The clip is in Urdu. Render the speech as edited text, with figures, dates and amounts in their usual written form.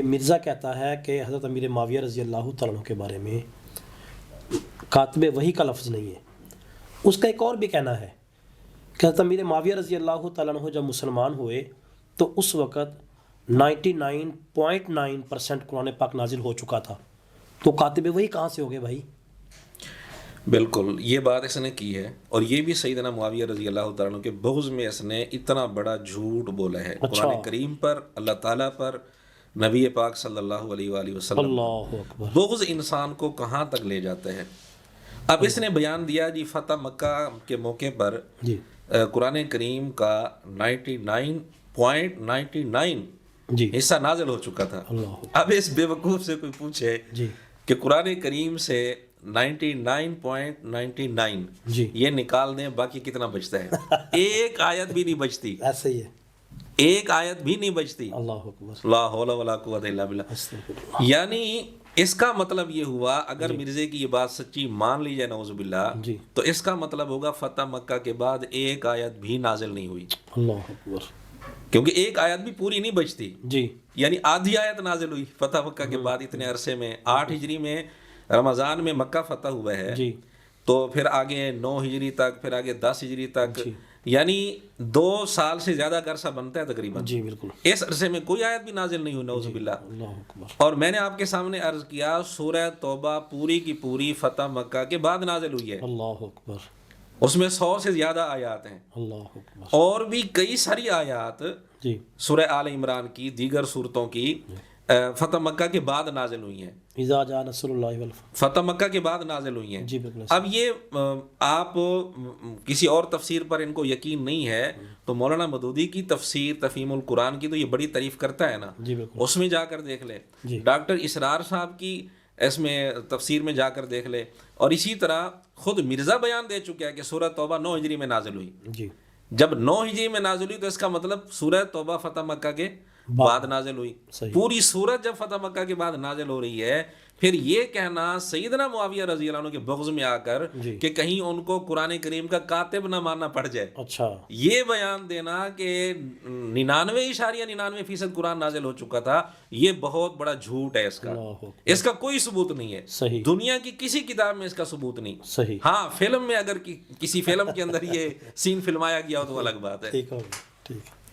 مرزا کہتا ہے کہ حضرت امیر معاویہ رضی اللہ تعالیٰ عنہ کے بارے میں کاتب وحی کا لفظ نہیں ہے۔ اس کا ایک اور بھی کہنا ہے کہ حضرت امیر معاویہ رضی اللہ تعالیٰ عنہ جب مسلمان ہوئے تو اس وقت 99.9% قرآن پاک نازل ہو چکا تھا، تو کاتب وحی کہاں سے ہو گئے بھائی؟ بالکل یہ بات اس نے کی ہے، اور یہ بھی سیدنا معاویہ رضی اللہ تعالیٰ عنہ کے بغض میں اس نے اتنا بڑا جھوٹ بولا ہے قرآن کریم پر، اللہ تعالیٰ پر، نبی پاک صلی اللہ علیہ وآلہ وسلم۔ اللہ اکبر۔ بغض انسان کو کہاں تک لے جاتا ہے۔ اب اس نے بیان دیا جی فتح مکہ کے موقع پر جی قرآن کریم کا 99.99 جی حصہ نازل ہو چکا تھا۔ اللہ اب اس بے وقوف سے کوئی پوچھے جی کہ قرآن کریم سے 99.99 جی یہ نکال دیں، باقی کتنا بچتا ہے؟ ایک آیت بھی نہیں بچتی، ایسے ہی ہے۔ ایک آیت بھی نہیں بچتی۔ اللہ اکبر۔ لا حول ولا قوت الا باللہ۔ استغفر یعنی اس کا مطلب یہ ہوا، اگر مرزے کی یہ بات سچی مان لی جائے نعوذ باللہ، جی تو اس کا مطلب ہوگا فتح مکہ کے بعد ایک آیت بھی نازل نہیں ہوئی، اللہ اکبر۔ کیونکہ ایک آیت بھی پوری نہیں بچتی، جی یعنی آدھی آیت نازل ہوئی فتح مکہ کے بعد اتنے عرصے میں۔ 8 ہجری میں رمضان میں مکہ فتح ہوا ہے، جی تو پھر آگے 9 ہجری تک، پھر آگے 10 ہجری تک، جی یعنی 2 سال سے زیادہ کا عرصہ بنتا ہے تقریباً۔ جی بالکل۔ اس عرصے میں کوئی آیت بھی نازل نہیں ہوئی نعوذ باللہ۔ اللہ اکبر۔ اور میں نے آپ کے سامنے عرض کیا سورہ توبہ پوری کی پوری فتح مکہ کے بعد نازل ہوئی ہے، اللہ اکبر۔ اس میں 100 سے زیادہ آیات ہیں، اللہ اکبر۔ اور بھی کئی ساری آیات جی سورہ آل عمران کی، دیگر صورتوں کی فتح مکہ کے بعد نازل ہوئی ہیں، اذا جاء نصر اللہ والفتح۔ فتح مکہ کے بعد نازل ہوئی ہیں۔ جی بالکل۔ اب یہ آپ کسی اور تفسیر پر ان کو یقین نہیں ہے تو مولانا مودودی کی تفسیر تفہیم القرآن کی تو یہ بڑی تعریف کرتا ہے نا، جی بالکل۔ اس میں جا کر دیکھ لے۔ جی ڈاکٹر اسرار صاحب کی اس میں تفسیر میں جا کر دیکھ لے، اور اسی طرح خود مرزا بیان دے چکا ہے کہ سورہ توبہ 9 ہجری میں نازل ہوئی۔ جی جب 9 ہجری میں نازل ہوئی تو اس کا مطلب سورہ توبہ فتح مکہ کے بعد نازل ہوئی۔ صحیح۔ پوری سورت جب فتح مکہ کے بعد نازل ہو رہی ہے، پھر یہ کہنا سیدنا معاویہ رضی اللہ عنہ کے بغض میں آ کر جی کہ کہیں ان کو قرآن کریم کا کاتب نہ ماننا پڑ جائے، اچھا۔ یہ بیان دینا کہ 99.99% قرآن نازل ہو چکا تھا، یہ بہت بڑا جھوٹ ہے۔ اس کا اللہ اکبر۔ اس کا کوئی ثبوت نہیں ہے، صحیح دنیا کی کسی کتاب میں اس کا ثبوت نہیں۔ صحیح۔ ہاں فلم میں اگر کسی فلم کے اندر یہ سین فلمایا گیا ہو تو الگ بات ہے۔ ٹھیک ہوگا، ٹھیک ہے۔